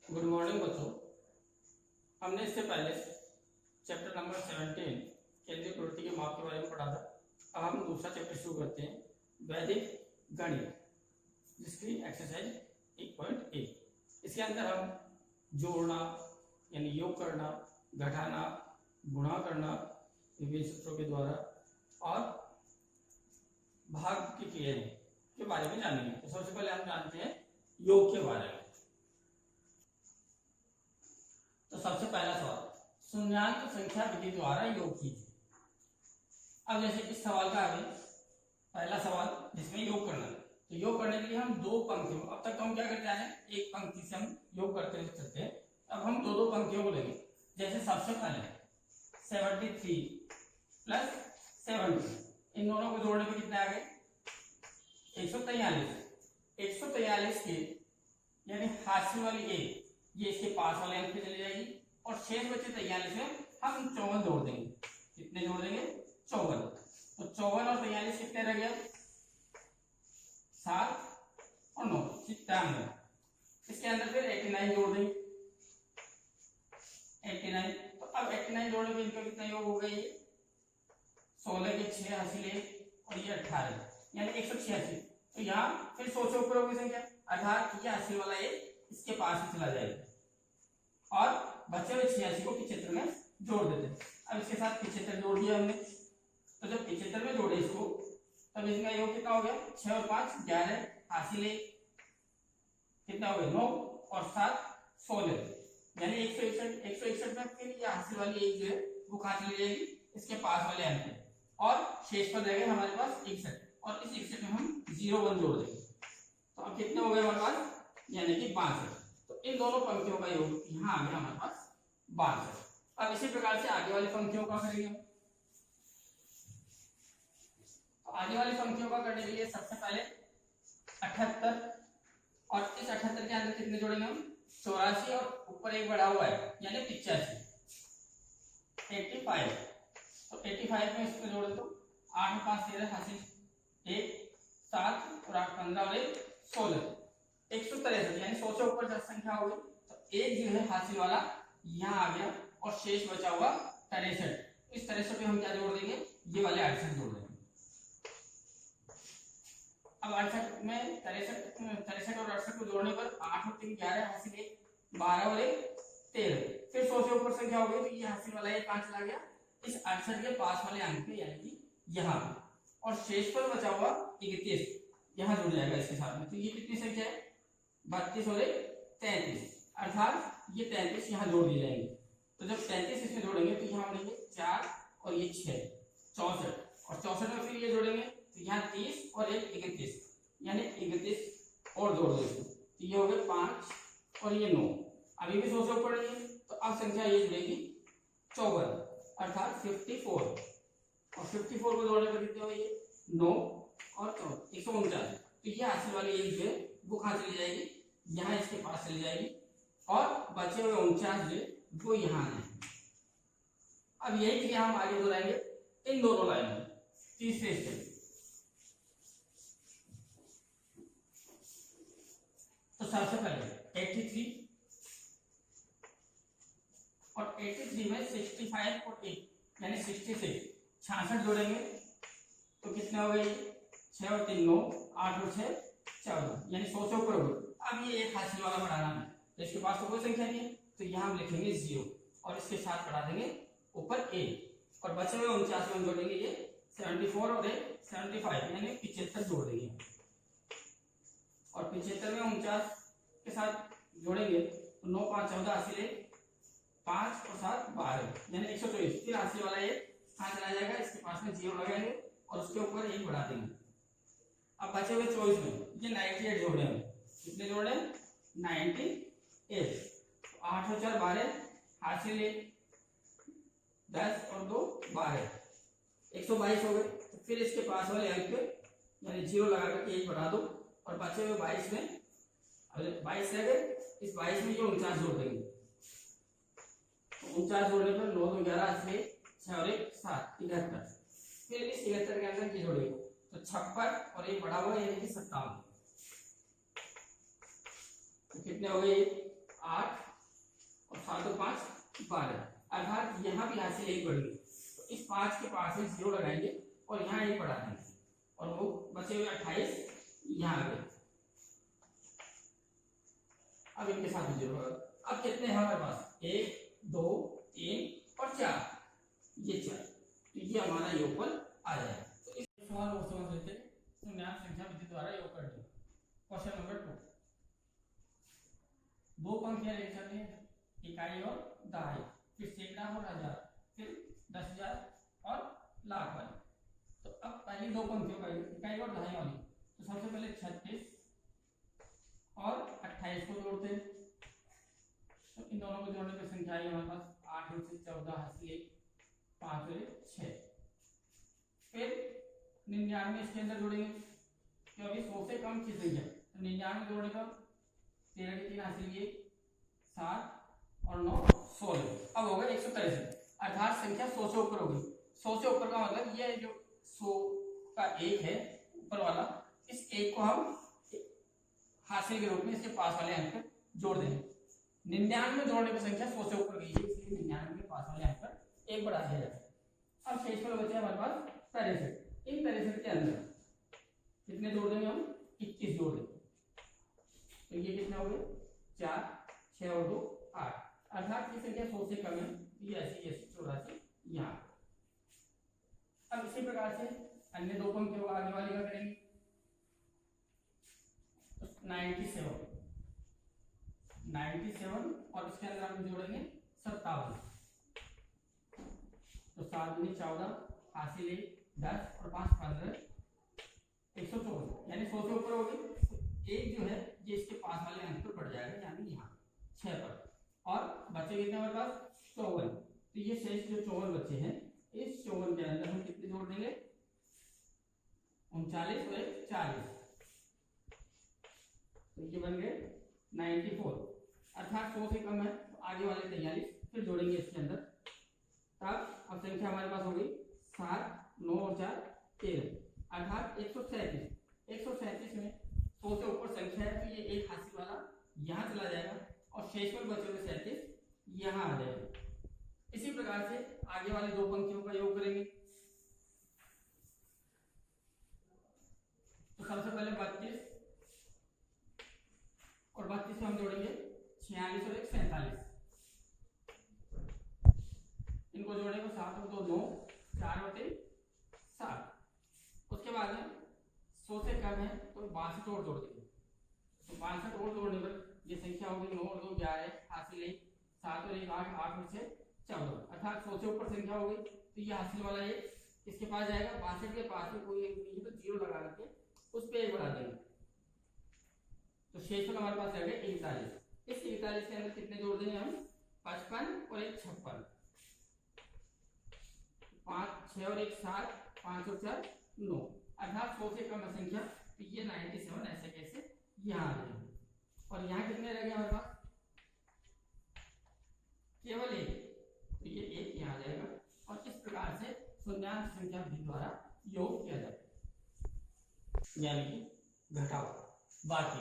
Good morning बच्चों। हमने इससे पहले चैप्टर नंबर 17 केंद्रीय प्रवृत्ति के माप के बारे में पढ़ा था। अब हम दूसरा चैप्टर शुरू करते हैं, वैदिक गणित, जिसकी एक्सरसाइज 1.1। इसके अंदर हम जोड़ना यानी योग करना, घटाना, गुणा करना विभिन्न सूत्रों के द्वारा और भाग की क्रियाएं के बारे में जानेंगे। तो सबसे पहले हम जानते हैं योग के बारे में। तो सबसे पहला सवाल, शून्याङ्क संख्या विधि द्वारा योग कीजिए। अब जैसे इस सवाल का आगे पहला सवाल जिसमें योग करना है, तो योग करने के लिए हम दो पंक्तियों, अब तक तो हम क्या करते हैं, एक पंक्ति से हम योग करते चलते हैं। अब हम दो दो पंक्तियों को लेंगे। जैसे सबसे पहले 73 प्लस 70, इन दोनों को जोड़ने पे कितने आ गए 143। 143 के यानी हाशिए वाली एक ये इसके पास वाले अंक पे चली जाएगी और शेष बचे 43 में हम 54 जोड़ देंगे। कितने जोड़ देंगे 54। तो 54 और 43 कितने रह गया 7 और 9 97। इसके अंदर फिर 89 जोड़ देंगे 89। तो अब 89 जोड़ने पे इनका कितना योग हो गया, ये 16 के 6 हासिल और ये 18 यानी 186। तो यहाँ फिर सोचो ऊपर होगी संख्या अर्थात ये हासिल वाला एक इसके पास ही चला जाएगा और बचे हुए 86 को 75 में जोड़ देते। अब इसके साथ 75 जोड़ दिया हमने। तो जब 75 में जोड़े इसको, तब इसका योग कितना हो गया 6 और 5 11 हासिल कितना हो गया 9 और 7 16 यानी 161 में फिर ये हासिल वाली एक जो है वो कहाँ चली जाएगी इसके पास वाले अंक पे और शेष पर रहेगा हमारे पास 61 और इस 61 में हम 01 जोड़ देंगे। तो अब कितने हो गए हमारे पास यानी कि 62। तो इन दोनों पंक्तियों का योग यहाँ आ गया हमारे पास 62। अब इसी प्रकार से आगे वाली पंक्तियों का करेंगे। तो आगे वाली पंक्तियों का करने के लिए सबसे पहले 78 और इस 78 के अंदर कितने जोड़ेंगे हम 84 और ऊपर एक बढ़ा हुआ है यानी 85 85। तो 85 में इसको जोड़ दो 8 और 5 13 हासिल 1 7 और 8 15 और 1 16 163 यानी 100 से ऊपर 10 संख्या हो गई। तो एक जो है हासिल वाला यहाँ आ गया और शेष बचा हुआ 63। इस 63 पे हम क्या जोड़ देंगे ये वाले 68 जोड़ देंगे। अब 68 में 63 और 68 को जोड़ने पर 8 और 3 11 हासिल 1 12 और 1 13 फिर 100 से ऊपर संख्या हो गई। तो ये हासिल वाला ये 5 चला गया इस 68 के पास वाले अंक पे यानी कि यहाँ पे और शेष पर बचा हुआ 31 यहाँ जुड़ जाएगा इसके साथ में। तो ये कितनी संख्या है 32 और 33 अर्थात ये 33 यहाँ जोड़ दिए जाएंगे। तो जब 33 इसमें जोड़ेंगे तो यहाँ बढ़ेंगे 4 और ये 6 64 और 64 में फिर ये जोड़ेंगे तो यहाँ 30 और 1 31 यानी 31 और जोड़ दो इसमें। तो ये हो गए 5 और ये 9 अभी भी 100 से ऊपर नहीं है। तो अब संख्या ये जुड़ेगी 54 अर्थात 54 और 54 को जोड़ने पर कितने हुए 9 और 149। तो ये हासिल वाली एक जो है वो कहाँ चली जाएगी यहाँ इसके पास चली जाएगी और बचे हुए 49 जो वो यहाँ है। अब यही क्रिया हम आगे दोहराएंगे इन दोनों लाइनों में। तीसरे स्टेप तो सबसे पहले 83 और 83 में 65 और 1 यानी 66 जोड़ेंगे तो कितने हो गए 6 और 3 9 8 और 6 14 यानी 100 से ऊपर हो गए। अब ये एक हासिल वाला बढ़ाना है तो इसके पास तो कोई संख्या नहीं है तो यहाँ हम लिखेंगे 0 और इसके साथ बढ़ा देंगे ऊपर a और बचे हुए 49 में जोड़ेंगे ये 74 और 75 यानी 75 जोड़ देंगे और 75 में 49 के साथ जोड़ेंगे तो 9 5 14 हासिल 5 और 7 12 यानी 124। फिर हासिल वाला ये कहाँ चला जाएगा इसके पास में 0 लगाएंगे और उसके ऊपर 1 बढ़ा देंगे। अब बचे हुए 24 में ये 98 जोड़े हैं। कितने जोड़े 98 8 और 4 12 हासिल 10 और 2 12 122 हो गए। तो फिर इसके पास वाले अंक पे यानी 0 लगा करके 1 बढ़ा दो और बचे हुए 22 में 22 रह गए इस 22 में ये 49 जोड़ देंगे। 49 जोड़ने पर 9 2 11 हासिल 6 और 1 7 73। फिर इस 73 के अंदर ये जोड़ेंगे तो 56 और 1 बढ़ा हुआ यानी कि 57। तो कितने हो गए 8 और 7 और 5 12, अर्थात यहाँ भी हासिल एक बढ़ गई। तो इस 5 के पास में 0 लगाएंगे और यहाँ एक बढ़ा देंगे और वो बचे हुए 28 यहाँ आ गए। अब इनके साथ 0 होगा। अब कितने हैं हमारे पास? 1 2 3 और 4, ये 4, तो ये हमारा योगफल आ जाएगा। तो इस सवाल को समझ लेते हैं। शून्यांक संख्या विधि द्वारा योग कर दो। क्वेश्चन नंबर 2, दो पंक्तियां लेकर चलते हैं, इकाई और दहाई, फिर सैकड़ा और हजार, फिर 10,000 और लाख वाली। तो अब पहली दो पंक्तियों का इकाई और दहाई वाली, तो सबसे पहले 36 और 28 को जोड़ते हैं। तो इन दोनों को जोड़ने की संख्या है हमारे पास 8 और 14 हासिल 1, 5 और 6। फिर 99 इसके अंदर जोड़ेंगे क्योंकि 100 से कम की संख्या, तो 99 जोड़ने का 13 के 3 हासिल 1, 7 और 9 16। अब हो गया 163, अर्थात संख्या 100 से ऊपर होगी। 100 से ऊपर का मतलब ये जो 100 का 1 है ऊपर वाला, इस 1 को हम हासिल के रूप में इसके पास वाले अंक पर जोड़ देंगे। 99 जोड़ने की संख्या 100 से ऊपर गई है, इसलिए 99 के पास वाले अंक पर 1 बढ़ा दिया जाता है। अब शेषफल बचा हमारे पास 63। इन 63 के अंदर कितने जोड़ देंगे हम? 21 जोड़ देंगे। तो ये कितना हो गया? 4, 6 और 2 8, अर्थात ये संख्या 100 से कम है, ये ऐसी 84 यहाँ। अब इसी प्रकार से अन्य दो पंक्तियों को आगे वाली का करेंगे। तो 97 और इसके अंदर हम जोड़ेंगे 57। तो 7 दूनी 14 हासिल 1 10 और 5 15, 154, यानी 100 से ऊपर हो गई। एक जो है ये इसके पास वाले अंक पर बढ़ जाएगा, यानी यहाँ 6 पर। और बचे कितने हमारे पास? 54। तो ये शेष जो 54 बचे हैं, इस 54 के अंदर हम कितने जोड़ देंगे? 39 और 40, तो ये बन गए 94, अर्थात 100 से कम है, तो आगे वाले 43 फिर जोड़ेंगे इसके अंदर। तब अब संख्या हमारे पास हो गई 7 9 और 4 13, अर्थात 137। 137 में 100 से ऊपर संख्या है, तो ये एक हासिल वाला यहाँ चला जाएगा और शेषफल बचे हुए 37 यहाँ आ जाएगा। इसी प्रकार से आगे वाली दो पंक्तियों का योग करेंगे। तो सबसे पहले 32 और 32 में हम जोड़ेंगे 46 और 1 47। इनको जोड़ने को 7 और 2 9, 4 और 3 7। उसके बाद में 100 से कम है तो 62 और जोड़ देंगे। तो 62 और जोड़ने पर ये संख्या होगी 9 और 2 11 हासिल 1, 7 और 1 8, 8 और 6 14, अर्थात 100 से ऊपर संख्या हो गई। तो ये हासिल वाला ये किसके पास जाएगा? 62 के पास में कोई एक नहीं तो 0 लगा करके उस पे 1 बढ़ा देंगे। तो शेषफल हमारे पास रहेगा 41। इस 41 के अंदर कितने जोड़ देंगे हम? 55 और 1 56, 5 6 और 1 7, 5 और 4 9, अर्थात 100 से कम है संख्या, तो ये 97 ऐसे कैसे यहाँ आ जाएंगे। और यहाँ कितने रह गए हमारे पास? केवल 1, तो ये 1 यहाँ आ जाएगा। और इस प्रकार से शून्यांक संख्या विधि द्वारा योग किया जाता है, यानी कि घटाओ। बाकी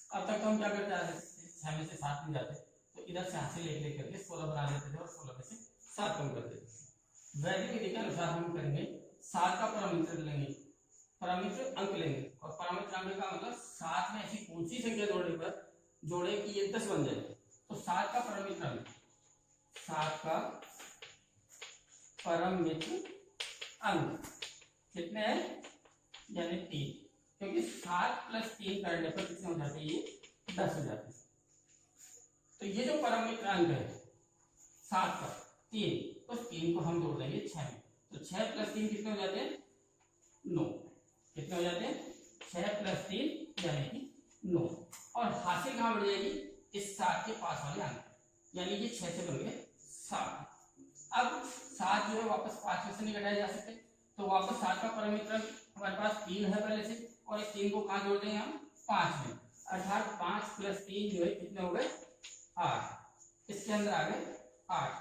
अब तक तो हम क्या करते आते थे? 6 में से 7 में जाते, तो इधर से हासिल 1 लेकर के 16 बना लेते थे और 16 में से 7 कम कर देते थे। वैदिक विधि के अनुसार हम करेंगे 7 का परमित्र लेंगे, परमित्र अंक लेंगे। और परमित्र अंक का मतलब 7 में ऐसी कौन सी संख्या जोड़ने पर जोड़े कि ये 10 बन जाए। तो 7 का परमित्र अंक, 7 का परमित्र अंक कितने हैं? यानी 3, क्योंकि 7 + 3 करने पर कितने हो जाते हैं? ये 10 हो जाते हैं। तो ये जो परमित्र अंक है 7 का 3, तो 3 को हम जोड़ देंगे 6 में। तो 6 + 3 कितने हो जाते हैं? 9। कितने हो जाते हैं? 6 + 3 यानी कि 9। और हासिल कहाँ बढ़ जाएगी? इस 7 के पास वाले अंक, यानी कि 6 से बन गए 7। अब 7 जो है वापस 5 में से नहीं घटाए जा सकते, तो वापस 7 का परमित्र हमारे पास 3 है पहले से, और इस 3 को कहाँ जोड़ देंगे हम? 5 में, अर्थात 5 + 3 जो है कितने हो गए? 8। इसके अंदर आ गए 8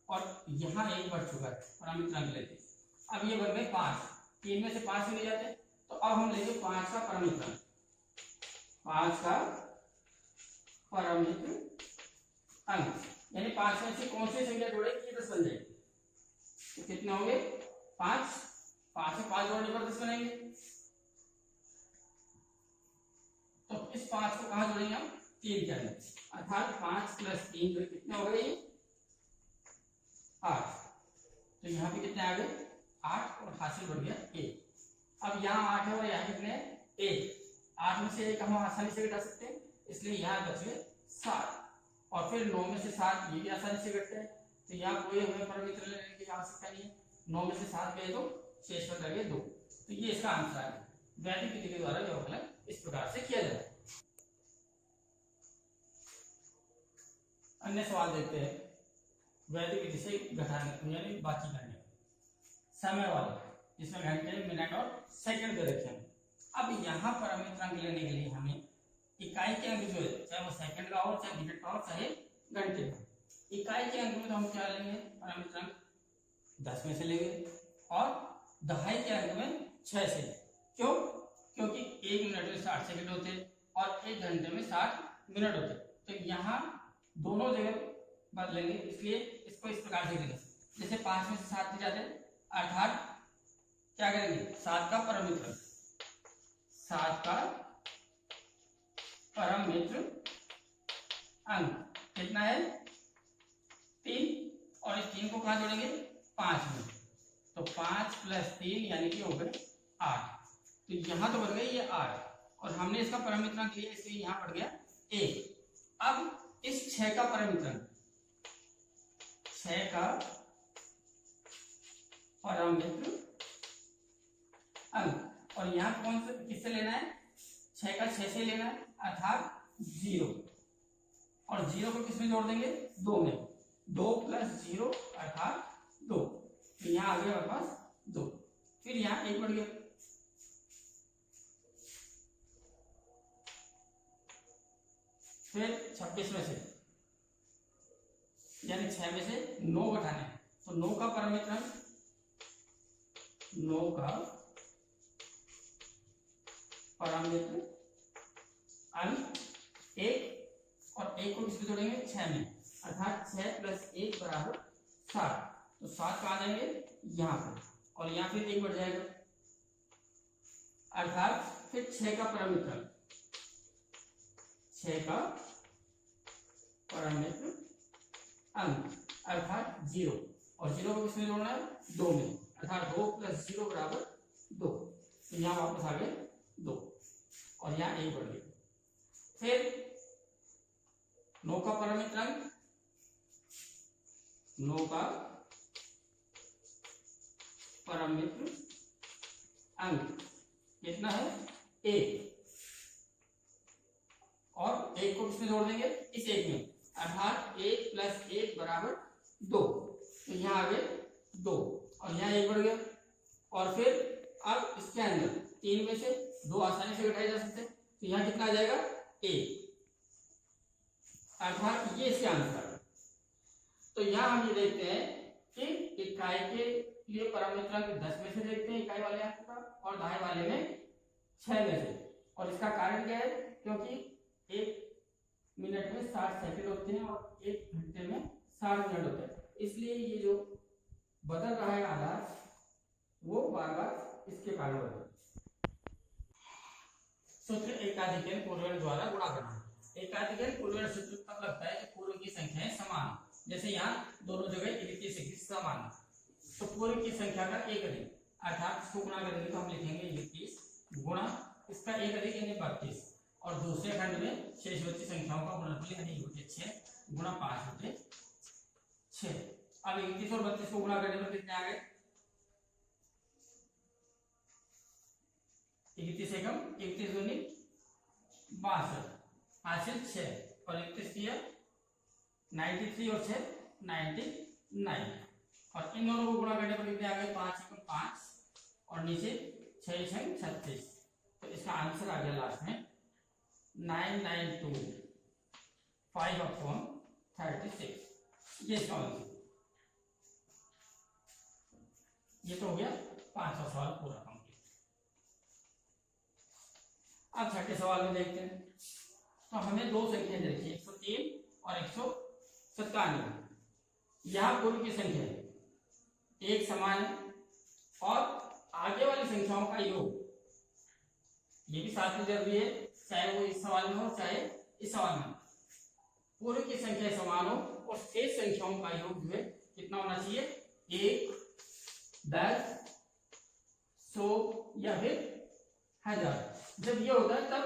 और यहाँ 1 बढ़ चुका है, परमित्र अंक लेते। अब ये बन गए 5, 3 में से 5 ले जाते, तो अब हम लेंगे 5 का परमित्र अंक। 5 का परमित्र अंक, यानी 5 में से कौन सी संख्या जोड़ेगी ये 10 बन जाएगी। तो कितने होंगे 5, 5 से 5 जोड़ने पर 10 बनेंगे। तो इस 5 को कहां जोड़ेंगे हम 3 के अंदर, अर्थात 5 प्लस 3 जो कितने हो गए 8। तो यहाँ पे कितने आ गए 8 और हासिल बढ़ गया 1। अब यहाँ 8 है और यहाँ कितने 1, 8 में से 1 हम आसानी से घटा सकते हैं, इसलिए यहाँ बचे 7। और फिर 9 में से 7 ये भी आसानी से घटते हैं, तो यहाँ कोई हमें परमित्र लेने की आवश्यकता नहीं है। 9 में से 7 गए तो शेष बच गए 2। तो ये इसका आंसर है। वैदिक विधि के द्वारा व्यवकलन इस प्रकार से किया जाता है। अन्य सवाल देखते हैं वैदिक विधि से घटाने यानी बाकी करने समय वाला, जिसमें घंटे मिनट और सेकंड दे रखे हैं। अब यहाँ पर परमित्र अंक लेने के लिए हमें इकाई के अंक जो है, चाहे वो सेकंड का हो, चाहे मिनट का हो, चाहे घंटे का। इकाई के अंक में तो हम क्या लेंगे परमित्र अंक 10 में से लेंगे, और दहाई के अंक में 6 से। क्यों? क्योंकि 1 मिनट में 60 सेकंड होते और 1 घंटे में 60 मिनट होते, तो यहाँ दोनों जगह बदलेंगे, इसलिए इसको इस प्रकार से करेंगे। जैसे 5 में से 7 जाते, अर्थात क्या करेंगे 7 का परम मित्र, 7 का परम मित्र अंक कितना है 3, और इस 3 को कहां जोड़ेंगे 5 में, तो 5 प्लस 3 यानी कि हो गए 8। तो यहां तो बढ़ गई ये 8, और हमने इसका परम मित्र अंक लिया इसलिए यहां बढ़ गया 1। अब इस 6 का परम मित्र अंक, 6 का परम मित्र अंक, और यहाँ कौन से किससे लेना है 6 का 6 से लेना है, अर्थात 0, और 0 को किसमें जोड़ देंगे 2 में, 2 प्लस 0 अर्थात 2। तो यहाँ आ गया हमारे पास 2, फिर यहाँ 1 बढ़ गया, फिर 26 में से यानी 6 में से 9 घटाने हैं, तो 9 का परम मित्र अंक, 9 का परम मित्र अंक 1, और 1 को किसमें जोड़ेंगे 6 में, अर्थात 6 प्लस 1 बराबर 7। तो 7 कहाँ जाएंगे यहाँ पर, और यहाँ फिर 1 बढ़ जाएगा, अर्थात फिर 6 का परम मित्र अंक, 6 का परम मित्र अंक अर्थात 0, और 0 को किसमें जोड़ना है 2 में, अर्थात 2 प्लस 0 बराबर 2। तो यहाँ वापस आ गए 2, और यहाँ 1 बढ़ गया। फिर 9 का परम मित्र अंक, 9 का परम मित्र अंक कितना है 1, और 1 को किसमें जोड़ देंगे इस 1 में, अर्थात 1 प्लस 1 बराबर 2। तो यहाँ आ गए 2, और यहाँ 1 बढ़ गया, और फिर अब इसके अंदर 3 में से 2 आसानी से घटाए जा सकते हैं, तो यहाँ कितना आ जाएगा 1, अर्थात ये इसके आंसर। तो यहाँ हम ये देखते हैं कि इकाई के लिए परम मित्र अंक 10 में से देखते हैं इकाई वाले अंक का, और दहाई वाले में 6 में से। और इसका कारण क्या है, क्योंकि 1 मिनट में 60 सेकंड होते हैं और 1 घंटे में 60 मिनट होते हैं, इसलिए ये जो बदल रहा है आधार वो बार बार इसके कारण होता है। सूत्र एकाधिकरण पूर्वण द्वारा गुणा करना। एकाधिकरण पूर्वण सूत्र तब लगता है कि पूर्व की संख्याएं समान, जैसे यहाँ दोनों जगह 31 समान, तो पूर्व की संख्या का एक अधिक, अर्थात इसको गुणा करेंगे तो हम लिखेंगे 31 गुणा इसका एक अधिक यानी 32, और दूसरे खंड में शेषवर्ती संख्याओं का गुणनफल यानी 6 गुणा 5 होते 6। अब 31 और 32 को गुणा करने पर कितने आ गए 31 एकम 31 दूनी 62, हासिल 6, और 31 किया 93 और 6 99, और इन दोनों को गुणा करने पर कितने आ गए 5 एकम 5, और नीचे 6 6 36। तो इसका आंसर आ गया लास्ट में 992 5/36। ये इसका आंसर। ये तो हो गया 5वां सवाल पूरा कंप्लीट। अब छठे सवाल में देखते हैं। तो हमें दो संख्या दे रखी है 103 और 105। 97। यहाँ पूर्व की संख्या एक समान है और आगे वाली संख्याओं का योग, ये भी साथ में जरूरी है, चाहे वो इस सवाल में हो चाहे इस सवाल में। पूर्व की संख्या समान हो और शेष संख्याओं का योग जो है कितना होना चाहिए, 1, 10, 100 या फिर 1000। जब ये होता है तब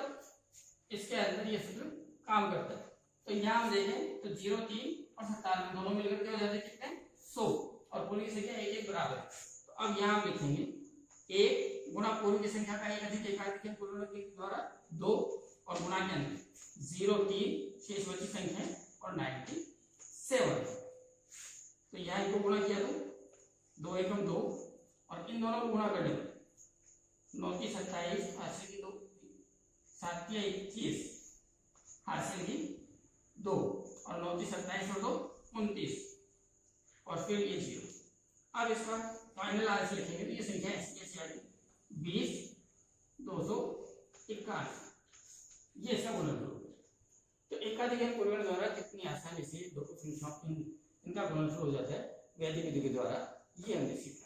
इसके अंदर ये सूत्र काम करता है। तो यहाँ हम देखें तो 0, 3 और 97 दोनों मिलकर के हो जाते हैं कितने, 100, और पूर्व की संख्या 1, 1 बराबर है। तो अब यहाँ हम लिखेंगे 1 गुणा पूर्व की संख्या का 1 अधिक एकाधिक पूर्व के द्वारा 2 और गुणा के अंदर 0, 3 शेष बची संख्या और 97। तो यहाँ इनको गुणा किया तो 2 एकम 2 और इन दोनों को गुणा कर देंगे 9 की 27 हासिल की 2, 7 की 21 हासिल की 2 और 9 की 27 और 2 29 और फिर ये 0। अब इसका फाइनल आंसर लिखेंगे तो ये संख्या ऐसी आ गई 20, 281। ये इसका गुणनफल होगा। तो एकाधिक पूर्वण द्वारा कितनी आसानी से दो संख्याओं इनका गुणनफल हो जाता है वैदिक विधि के द्वारा, ये हमने सीखा।